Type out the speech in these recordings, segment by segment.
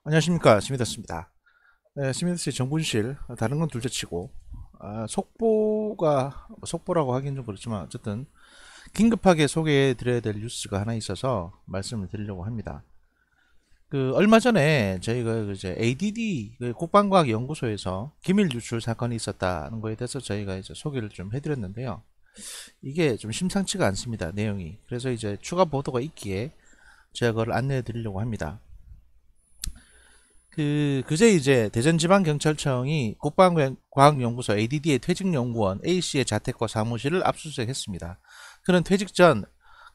안녕하십니까, 스미더스입니다. 네, 스미더스의 정분실, 다른 건 둘째치고 속보라고 하긴 좀 그렇지만 어쨌든 긴급하게 소개해 드려야 될 뉴스가 하나 있어서 말씀을 드리려고 합니다. 얼마 전에 저희가 이제 ADD 국방과학연구소에서 기밀 유출 사건이 있었다는 거에 대해서 저희가 이제 소개를 좀 해드렸는데요. 이게 좀 심상치가 않습니다, 내용이. 그래서 이제 추가 보도가 있기에 제가 그걸 안내해 드리려고 합니다. 그제 이제 대전지방경찰청이 국방과학연구소 ADD의 퇴직연구원 A씨의 자택과 사무실을 압수수색했습니다. 그는 퇴직 전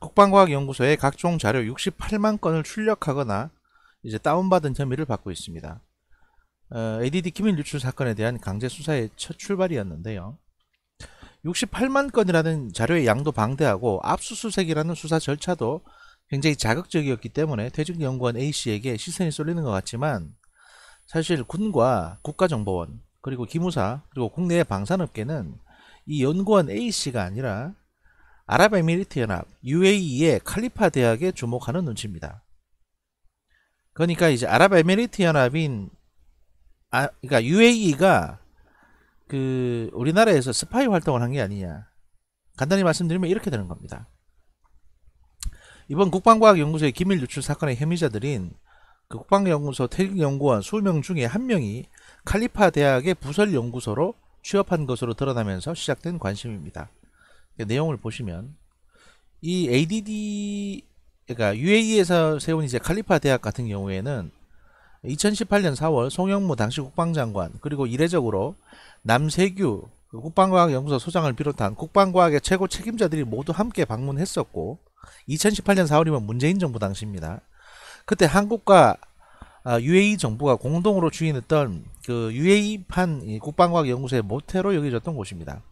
국방과학연구소에 각종 자료 68만 건을 출력하거나 이제 다운받은 혐의를 받고 있습니다. ADD 기밀 유출 사건에 대한 강제 수사의 첫 출발이었는데요. 68만 건이라는 자료의 양도 방대하고 압수수색이라는 수사 절차도 굉장히 자극적이었기 때문에 퇴직연구원 A씨에게 시선이 쏠리는 것 같지만 사실 군과 국가정보원 그리고 기무사 그리고 국내의 방산업계는 이 연구원 A씨가 아니라 아랍에미리트연합 UAE의 칼리파 대학에 주목하는 눈치입니다. 그러니까 이제 아랍에미리트연합인 그러니까 UAE가 우리나라에서 스파이 활동을 한 게 아니냐, 간단히 말씀드리면 이렇게 되는 겁니다. 이번 국방과학연구소의 기밀 유출 사건의 혐의자들인 국방연구소 퇴직연구원 20명 중에 한 명이 칼리파 대학의 부설연구소로 취업한 것으로 드러나면서 시작된 관심입니다. 내용을 보시면 이 ADD, 그러니까 UAE에서 세운 이제 칼리파 대학 같은 경우에는 2018년 4월 송영무 당시 국방장관 그리고 이례적으로 남세규 국방과학연구소 소장을 비롯한 국방과학의 최고 책임자들이 모두 함께 방문했었고, 2018년 4월이면 문재인 정부 당시입니다. 그때 한국과 UAE 정부가 공동으로 주인했던 UAE판 국방과학연구소의 모태로 여겨졌던 곳입니다.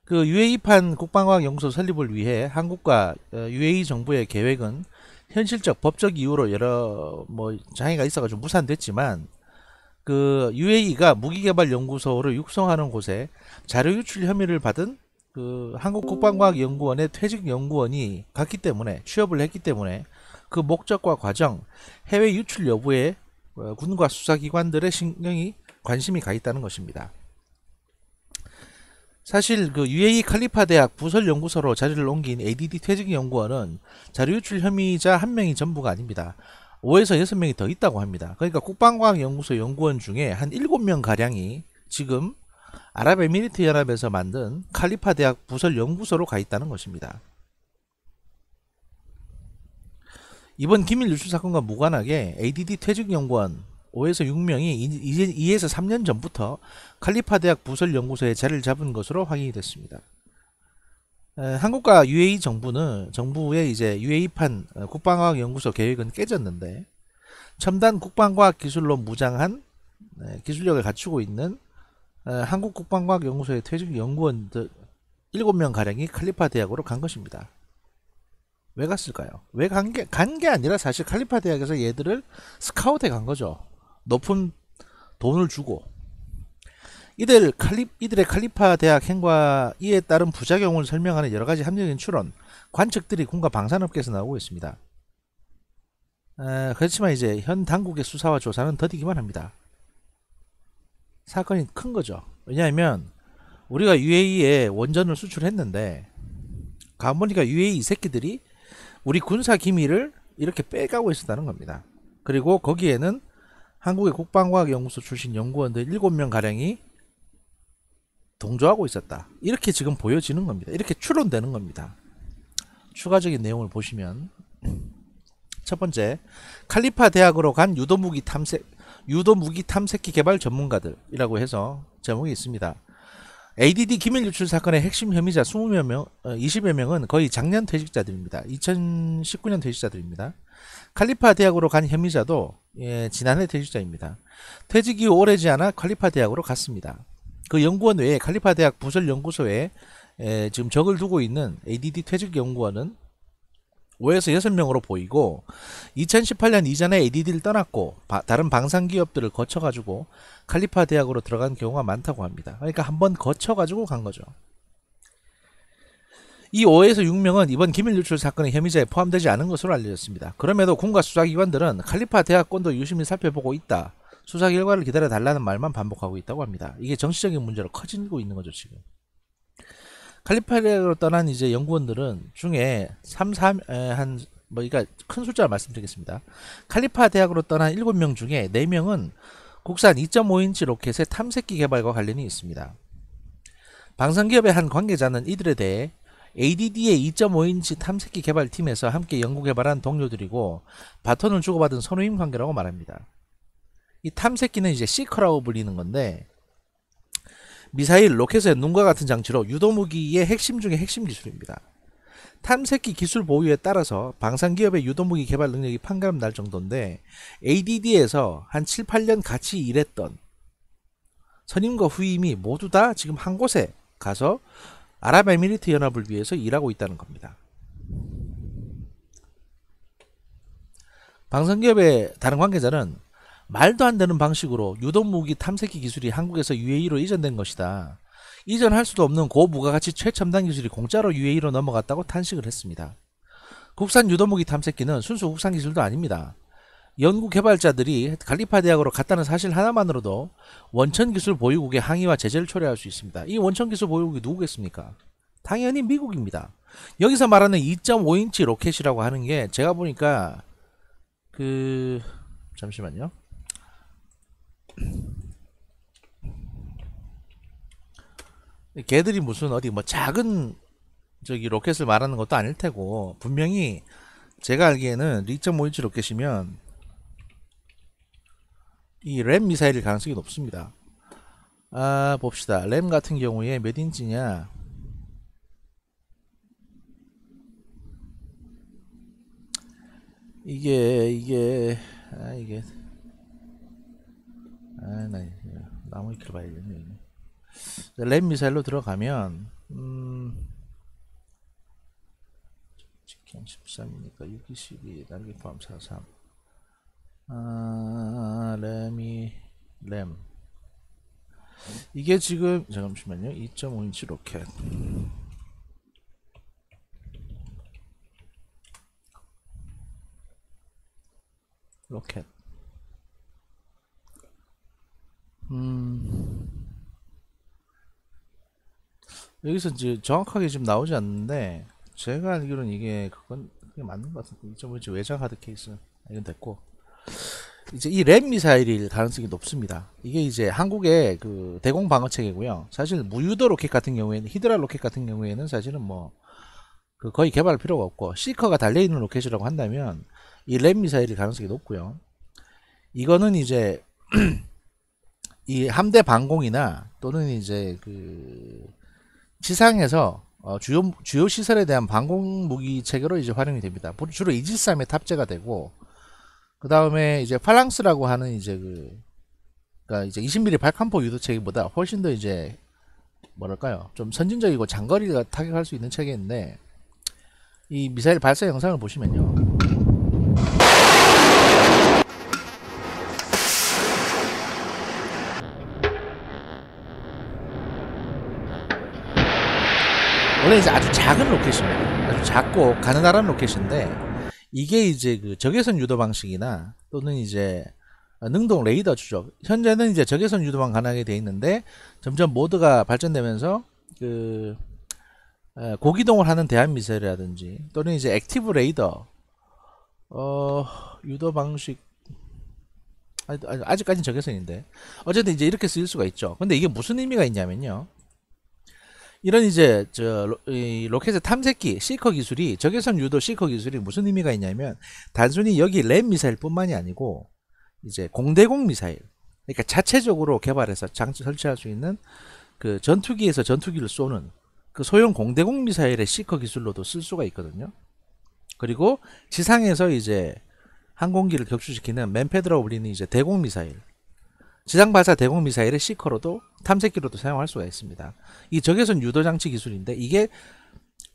UAE판 국방과학연구소 설립을 위해 한국과 UAE 정부의 계획은 현실적 법적 이유로 여러 장애가 있어가지고 무산됐지만, UAE가 무기개발연구소를 육성하는 곳에 자료 유출 혐의를 받은 한국국방과학연구원의 퇴직연구원이 갔기 때문에, 취업을 했기 때문에 그 목적과 과정, 해외 유출 여부에 군과 수사기관들의 관심이 가 있다는 것입니다. 사실 UAE 칼리파 대학 부설연구소로 자리를 옮긴 ADD 퇴직연구원은 자료 유출 혐의자 한 명이 전부가 아닙니다. 5에서 6명이 더 있다고 합니다. 그러니까 국방과학연구소 연구원 중에 한 7명 가량이 지금 아랍에미리트 연합에서 만든 칼리파 대학 부설연구소로 가 있다는 것입니다. 이번 기밀 유출 사건과 무관하게 ADD 퇴직연구원 5에서 6명이 2에서 3년 전부터 칼리파 대학 부설연구소에 자리를 잡은 것으로 확인이 됐습니다. 한국과 UAE 정부의 이제 UAE판 국방과학연구소 계획은 깨졌는데, 첨단 국방과학 기술로 무장한 기술력을 갖추고 있는 한국 국방과학연구소의 퇴직연구원들 7명 가량이 칼리파 대학으로 간 것입니다. 왜 갔을까요? 왜 간 게 아니라 사실 칼리파 대학에서 얘들을 스카우트해 간 거죠. 높은 돈을 주고. 이들의 칼리파 대학 행과 이에 따른 부작용을 설명하는 여러 가지 합리적인 추론, 관측들이 군과 방산업계에서 나오고 있습니다. 그렇지만 이제 현 당국의 수사와 조사는 더디기만 합니다. 사건이 큰 거죠. 왜냐하면 우리가 UAE에 원전을 수출했는데 가보니까 UAE 새끼들이 우리 군사 기밀을 이렇게 빼가고 있었다는 겁니다. 그리고 거기에는 한국의 국방과학연구소 출신 연구원들 7명 가량이 동조하고 있었다. 이렇게 지금 보여지는 겁니다. 이렇게 추론되는 겁니다. 추가적인 내용을 보시면, 첫 번째, 칼리파 대학으로 간 유도무기 탐색기 개발 전문가들이라고 해서 제목이 있습니다. ADD 기밀 유출 사건의 핵심 혐의자 20여 명은 거의 작년 퇴직자들입니다. 2019년 퇴직자들입니다. 칼리파 대학으로 간 혐의자도 지난해 퇴직자입니다. 퇴직 이후 오래지 않아 칼리파 대학으로 갔습니다. 그 연구원 외에 칼리파 대학 부설연구소에 지금 적을 두고 있는 ADD 퇴직연구원은 5에서 6명으로 보이고, 2018년 이전에 ADD를 떠났고 다른 방산기업들을 거쳐가지고 칼리파 대학으로 들어간 경우가 많다고 합니다. 그러니까 한번 거쳐가지고 간 거죠. 이 5에서 6명은 이번 기밀 유출 사건의 혐의자에 포함되지 않은 것으로 알려졌습니다. 그럼에도 군과 수사기관들은 칼리파 대학권도 유심히 살펴보고 있다. 수사 결과를 기다려달라는 말만 반복하고 있다고 합니다. 이게 정치적인 문제로 커지고 있는 거죠, 지금. 칼리파 대학으로 떠난 이제 연구원들은 중에 그러니까 큰 숫자를 말씀드리겠습니다. 칼리파 대학으로 떠난 7명 중에 4명은 국산 2.5인치 로켓의 탐색기 개발과 관련이 있습니다. 방산기업의 한 관계자는 이들에 대해 ADD의 2.5인치 탐색기 개발팀에서 함께 연구 개발한 동료들이고 바톤을 주고받은 선후임 관계라고 말합니다. 이 탐색기는 이제 시커라고 불리는 건데 미사일, 로켓의 눈과 같은 장치로 유도무기의 핵심 중의 핵심 기술입니다. 탐색기 기술 보유에 따라서 방산기업의 유도무기 개발 능력이 판가름 날 정도인데 ADD에서 한 7, 8년 같이 일했던 선임과 후임이 모두 다 지금 한 곳에 가서 아랍에미리트 연합을 위해서 일하고 있다는 겁니다. 방산기업의 다른 관계자는 말도 안 되는 방식으로 유도무기 탐색기 기술이 한국에서 UAE로 이전된 것이다. 이전할 수도 없는 고부가가치 최첨단 기술이 공짜로 UAE로 넘어갔다고 탄식을 했습니다. 국산 유도무기 탐색기는 순수 국산 기술도 아닙니다. 연구 개발자들이 칼리파 대학으로 갔다는 사실 하나만으로도 원천 기술 보유국의 항의와 제재를 초래할 수 있습니다. 이 원천 기술 보유국이 누구겠습니까? 당연히 미국입니다. 여기서 말하는 2.5인치 로켓이라고 하는 게 제가 보니까 잠시만요. 걔들이 무슨 어디 뭐 작은 로켓을 말하는 것도 아닐 테고 분명히 제가 알기에는 2.5인치 로켓이면 이 램 미사일일 가능성이 높습니다. 봅시다. 램 같은 경우에 몇 인치냐? 나 나무 위키를 봐야겠네. 램 미사일로 들어가면 직경 13이니까 6, 12 날개 포함 43 램 이게 지금 잠시만요. 2.5인치 로켓 여기서 이제 정확하게 지금 나오지 않는데 제가 알기로는 그게 맞는 것 같은데 2.5인치 외장 하드 케이스 이건 됐고 이제 이 램 미사일일 가능성이 높습니다. 이게 이제 한국의 그 대공 방어 체계고요. 사실 무유도 로켓 같은 경우에는 히드라 로켓 같은 경우에는 사실은 뭐 거의 개발할 필요가 없고 시커가 달려있는 로켓이라고 한다면 이 램 미사일일 가능성이 높고요. 이거는 이제 이 함대 방공이나 또는 이제 지상에서 주요 시설에 대한 방공 무기 체계로 이제 활용이 됩니다. 주로 이지스함에 탑재가 되고 그 다음에 이제 팔랑스라고 하는 이제 그러니까 이제 20mm 발칸포 유도 체계보다 훨씬 더 이제 뭐랄까요 좀 선진적이고 장거리가 타격할 수 있는 체계인데 이 미사일 발사 영상을 보시면요. 원래 이제 아주 작은 로켓입니다. 아주 작고 가느다란 로켓인데 이게 이제 적외선 유도 방식이나 또는 이제 능동 레이더 추적 현재는 이제 적외선 유도만 가능하게 되어 있는데 점점 모드가 발전되면서 고기동을 하는 대한 미사일이라든지 또는 이제 액티브 레이더 유도 방식 아직까지는 적외선인데 어쨌든 이제 이렇게 쓰일 수가 있죠. 근데 이게 무슨 의미가 있냐면요. 이런 이제 이 로켓의 탐색기 시커 기술이 적외선 유도 시커 기술이 무슨 의미가 있냐면 단순히 여기 램 미사일 뿐만이 아니고 이제 공대공 미사일 그러니까 자체적으로 개발해서 장치 설치할 수 있는 전투기에서 전투기를 쏘는 소형 공대공 미사일의 시커 기술로도 쓸 수가 있거든요. 그리고 지상에서 이제 항공기를 격추시키는 맨패드라고 불리는 이제 대공 미사일 지상 발사 대공 미사일의 시커로도 탐색기로도 사용할 수가 있습니다. 이 적외선 유도 장치 기술인데 이게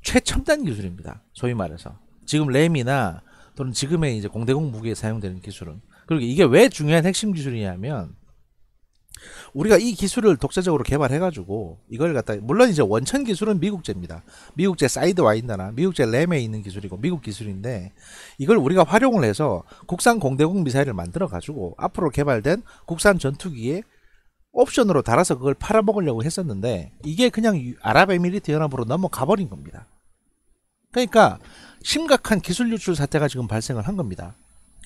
최첨단 기술입니다. 소위 말해서 지금 램이나 또는 지금의 이제 공대공 무기에 사용되는 기술은 그리고 이게 왜 중요한 핵심 기술이냐면 우리가 이 기술을 독자적으로 개발해가지고 이걸 갖다 물론 이제 원천 기술은 미국제입니다. 미국제 사이드와인더나 미국제 램에 있는 기술이고 미국 기술인데 이걸 우리가 활용을 해서 국산 공대공 미사일을 만들어 가지고 앞으로 개발된 국산 전투기에 옵션으로 달아서 그걸 팔아먹으려고 했었는데 이게 그냥 아랍에미리트 연합으로 넘어가 버린 겁니다. 그러니까 심각한 기술 유출 사태가 지금 발생을 한 겁니다.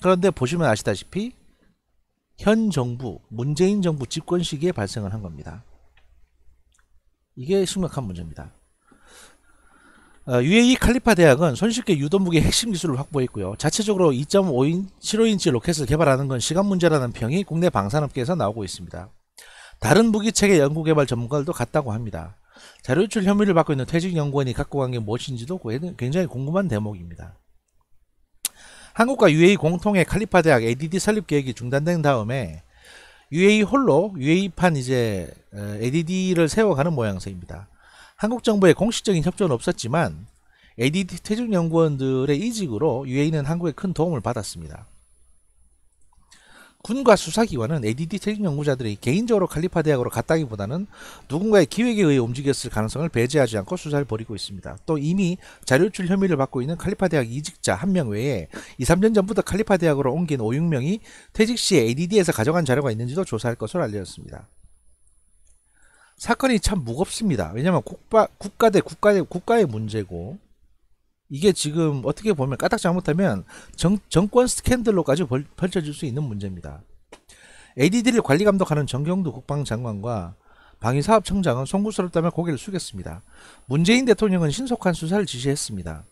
그런데 보시면 아시다시피 현 정부, 문재인 정부 집권 시기에 발생을 한 겁니다. 이게 심각한 문제입니다. UAE 칼리파 대학은 손쉽게 유도무기 핵심 기술을 확보했고요. 자체적으로 2.75인치 로켓을 개발하는 건 시간 문제라는 평이 국내 방산업계에서 나오고 있습니다. 다른 무기체계 연구개발 전문가들도 같다고 합니다. 자료 유출 혐의를 받고 있는 퇴직연구원이 갖고 간 게 무엇인지도 굉장히 궁금한 대목입니다. 한국과 UAE 공통의 칼리파 대학 ADD 설립 계획이 중단된 다음에 UAE 홀로 UAE판 이제 ADD를 세워가는 모양새입니다. 한국 정부의 공식적인 협조는 없었지만 ADD 퇴직연구원들의 이직으로 UAE는 한국에 큰 도움을 받았습니다. 군과 수사기관은 ADD 퇴직연구자들이 개인적으로 칼리파 대학으로 갔다기보다는 누군가의 기획에 의해 움직였을 가능성을 배제하지 않고 수사를 벌이고 있습니다. 또 이미 자료유출 혐의를 받고 있는 칼리파 대학 이직자 1명 외에 2, 3년 전부터 칼리파 대학으로 옮긴 5, 6명이 퇴직 시에 ADD에서 가져간 자료가 있는지도 조사할 것으로 알려졌습니다. 사건이 참 무겁습니다. 왜냐하면 국가 대 국가의 문제고 이게 지금 어떻게 보면 까딱 잘못하면 정권 스캔들로까지 펼쳐질 수 있는 문제입니다. ADD를 관리 감독하는 정경두 국방장관과 방위사업청장은 송구스럽다며 고개를 숙였습니다. 문재인 대통령은 신속한 수사를 지시했습니다.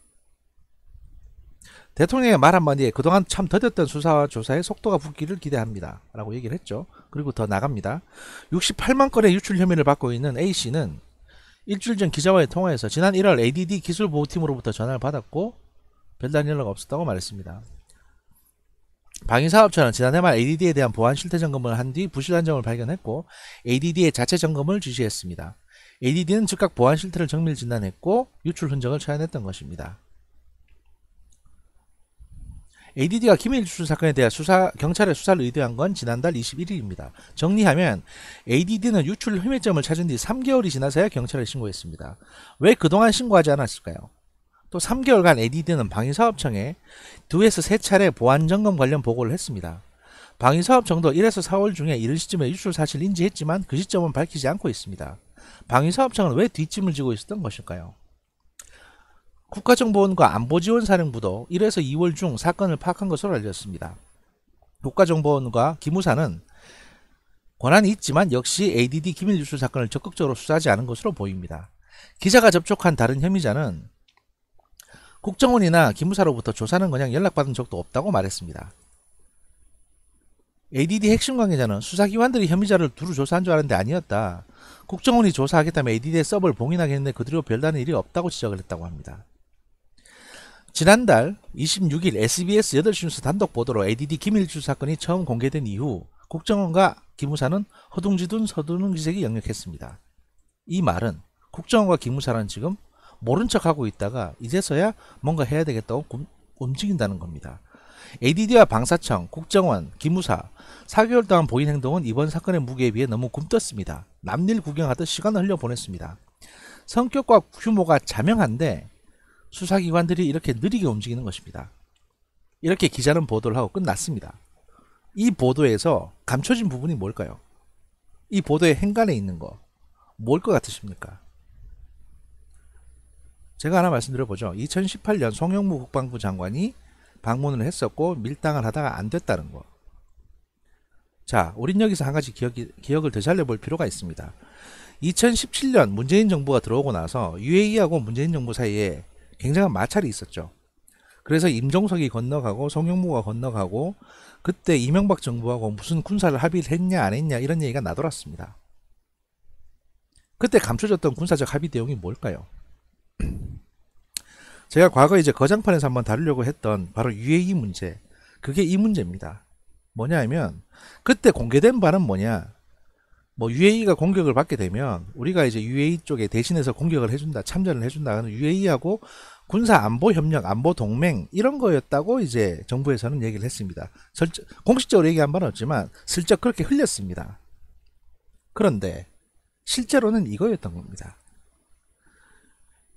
대통령의 말 한마디에 그동안 참 더뎠던 수사와 조사의 속도가 붙기를 기대합니다. 라고 얘기를 했죠. 그리고 더 나갑니다. 68만 건의 유출 혐의를 받고 있는 A씨는 일주일 전 기자와의 통화에서 지난 1월 ADD 기술보호팀으로부터 전화를 받았고 별다른 연락 없었다고 말했습니다. 방위사업처는 지난해 말 ADD에 대한 보안 실태 점검을 한 뒤 부실한 점을 발견했고 ADD의 자체 점검을 지시했습니다. ADD는 즉각 보안 실태를 정밀 진단했고 유출 흔적을 찾아냈던 것입니다. ADD가 기밀 유출 사건에 대해 경찰의 수사를 의뢰한 건 지난달 21일입니다. 정리하면 ADD는 유출 혐의점을 찾은 뒤 3개월이 지나서야 경찰에 신고했습니다. 왜 그동안 신고하지 않았을까요? 또 3개월간 ADD는 방위사업청에 2에서 3차례 보안점검 관련 보고를 했습니다. 방위사업청도 1에서 4월 중에 이른 시점에 유출 사실을 인지했지만 그 시점은 밝히지 않고 있습니다. 방위사업청은 왜 뒷짐을 지고 있었던 것일까요? 국가정보원과 안보지원사령부도 1에서 2월 중 사건을 파악한 것으로 알려졌습니다. 국가정보원과 기무사는 권한이 있지만 역시 ADD 기밀 유출 사건을 적극적으로 수사하지 않은 것으로 보입니다. 기자가 접촉한 다른 혐의자는 국정원이나 기무사로부터 조사는커녕 연락받은 적도 없다고 말했습니다. ADD 핵심 관계자는 수사기관들이 혐의자를 두루 조사한 줄 알았는데 아니었다. 국정원이 조사하겠다면 ADD의 서버를 봉인하겠는데 그 뒤로 별다른 일이 없다고 지적을 했다고 합니다. 지난달 26일 SBS 8시 뉴스 단독 보도로 ADD 기밀 유출 사건이 처음 공개된 이후 국정원과 기무사는 허둥지둥 서두르는 기색이 역력했습니다. 이 말은 국정원과 기무사는 지금 모른 척하고 있다가 이제서야 뭔가 해야 되겠다고 움직인다는 겁니다. ADD와 방사청, 국정원, 기무사 4개월 동안 보인 행동은 이번 사건의 무게에 비해 너무 굼떴습니다. 남일 구경하듯 시간을 흘려보냈습니다. 성격과 규모가 자명한데 수사기관들이 이렇게 느리게 움직이는 것입니다. 이렇게 기자는 보도를 하고 끝났습니다. 이 보도에서 감춰진 부분이 뭘까요? 이 보도의 행간에 있는 거 뭘 것 같으십니까? 제가 하나 말씀드려보죠. 2018년 송영무 국방부 장관이 방문을 했었고 밀당을 하다가 안 됐다는 거. 자, 우린 여기서 한 가지 기억을 되살려 볼 필요가 있습니다. 2017년 문재인 정부가 들어오고 나서 UAE하고 문재인 정부 사이에 굉장한 마찰이 있었죠. 그래서 임종석이 건너가고 송영무가 건너가고 그때 이명박 정부하고 무슨 군사를 합의를 했냐 안 했냐 이런 얘기가 나돌았습니다. 그때 감춰졌던 군사적 합의 내용이 뭘까요? 제가 과거에 이제 거장판에서 한번 다루려고 했던 바로 UAE 문제, 그게 이 문제입니다. 뭐냐 하면 그때 공개된 바는 뭐냐, 뭐 UAE가 공격을 받게 되면 우리가 이제 UAE 쪽에 대신해서 공격을 해준다, 참전을 해준다 하는 UAE하고 군사 안보 협력, 안보 동맹 이런 거였다고 이제 정부에서는 얘기를 했습니다. 공식적으로 얘기한 바는 없지만 슬쩍 그렇게 흘렸습니다. 그런데 실제로는 이거였던 겁니다.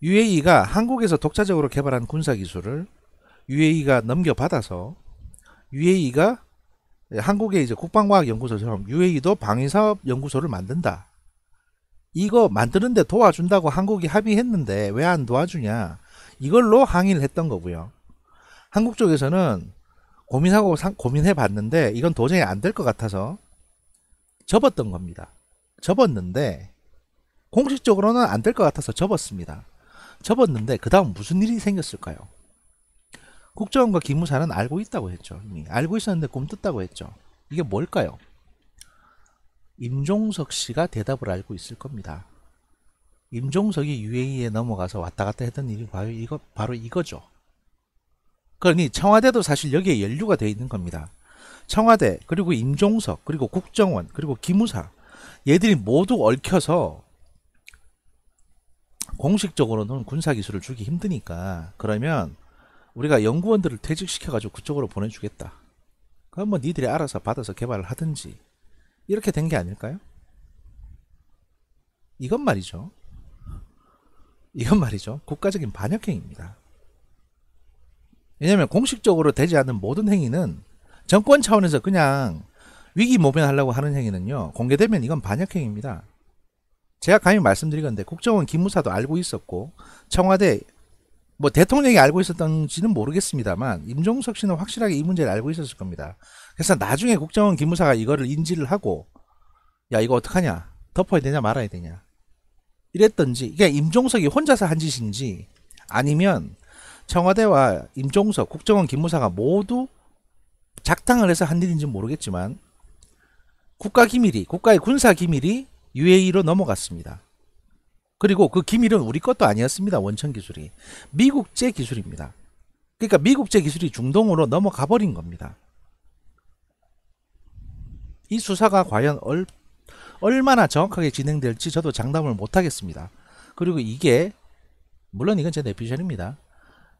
UAE가 한국에서 독자적으로 개발한 군사기술을 UAE가 넘겨받아서 UAE가 한국의 이제 국방과학연구소처럼 UAE도 방위사업연구소를 만든다. 이거 만드는데 도와준다고 한국이 합의했는데 왜 안 도와주냐. 이걸로 항의를 했던 거고요. 한국 쪽에서는 고민하고 고민해 봤는데 이건 도저히 안 될 것 같아서 접었던 겁니다. 접었는데 공식적으로는 안 될 것 같아서 접었습니다. 접었는데 그 다음 무슨 일이 생겼을까요? 국정원과 기무사는 알고 있다고 했죠. 이미 알고 있었는데 꿈떴다고 했죠. 이게 뭘까요? 임종석 씨가 대답을 알고 있을 겁니다. 임종석이 UAE에 넘어가서 왔다 갔다 했던 일이 바로 이거죠. 그러니 청와대도 사실 여기에 연루가 되어 있는 겁니다. 청와대, 그리고 임종석, 그리고 국정원, 그리고 기무사, 얘들이 모두 얽혀서 공식적으로는 군사기술을 주기 힘드니까 그러면 우리가 연구원들을 퇴직시켜가지고 그쪽으로 보내주겠다. 그럼 뭐 니들이 알아서 받아서 개발을 하든지 이렇게 된 게 아닐까요? 이건 말이죠. 국가적인 반역행위입니다. 왜냐하면 공식적으로 되지 않는 모든 행위는 정권 차원에서 그냥 위기 모면하려고 하는 행위는요. 공개되면 이건 반역행위입니다. 제가 감히 말씀드리건데 국정원 기무사도 알고 있었고 청와대 뭐 대통령이 알고 있었던지는 모르겠습니다만 임종석 씨는 확실하게 이 문제를 알고 있었을 겁니다. 그래서 나중에 국정원 기무사가 이거를 인지를 하고 야 이거 어떡하냐 덮어야 되냐 말아야 되냐 이랬던지 이게 임종석이 혼자서 한 짓인지 아니면 청와대와 임종석 국정원 기무사가 모두 작당을 해서 한 일인지 모르겠지만 국가의 군사기밀이 UAE로 넘어갔습니다. 그리고 그 기밀은 우리 것도 아니었습니다. 원천 기술이 미국제 기술입니다. 그러니까 미국제 기술이 중동으로 넘어가 버린 겁니다. 이 수사가 과연 얼마나 정확하게 진행될지 저도 장담을 못하겠습니다. 그리고 이게 물론 이건 제 내피셜입니다.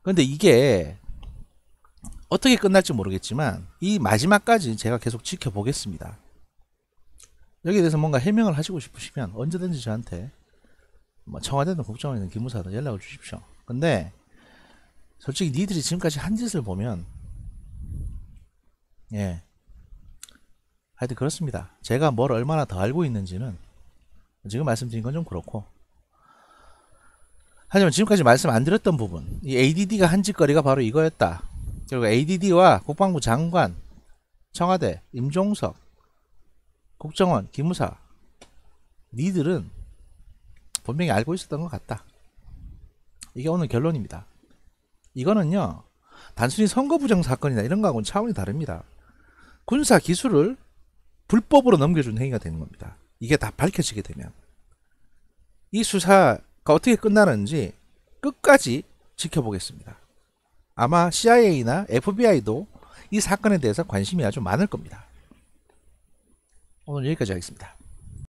그런데 이게 어떻게 끝날지 모르겠지만 이 마지막까지 제가 계속 지켜보겠습니다. 여기에 대해서 뭔가 해명을 하시고 싶으시면 언제든지 저한테 뭐 청와대든 국정원이든 기무사든 연락을 주십시오. 근데 솔직히 니들이 지금까지 한 짓을 보면 하여튼 그렇습니다. 제가 뭘 얼마나 더 알고 있는지는 지금 말씀드린 건 좀 그렇고 하지만 지금까지 말씀 안 드렸던 부분 이 ADD가 한 짓거리가 바로 이거였다. 그리고 ADD와 국방부 장관, 청와대, 임종석, 국정원, 기무사 니들은 분명히 알고 있었던 것 같다. 이게 오늘 결론입니다. 이거는요 단순히 선거부정 사건이나 이런 거하고는 차원이 다릅니다. 군사 기술을 불법으로 넘겨준 행위가 되는 겁니다. 이게 다 밝혀지게 되면 이 수사가 어떻게 끝나는지 끝까지 지켜보겠습니다. 아마 CIA나 FBI도 이 사건에 대해서 관심이 아주 많을 겁니다. 오늘 여기까지 하겠습니다.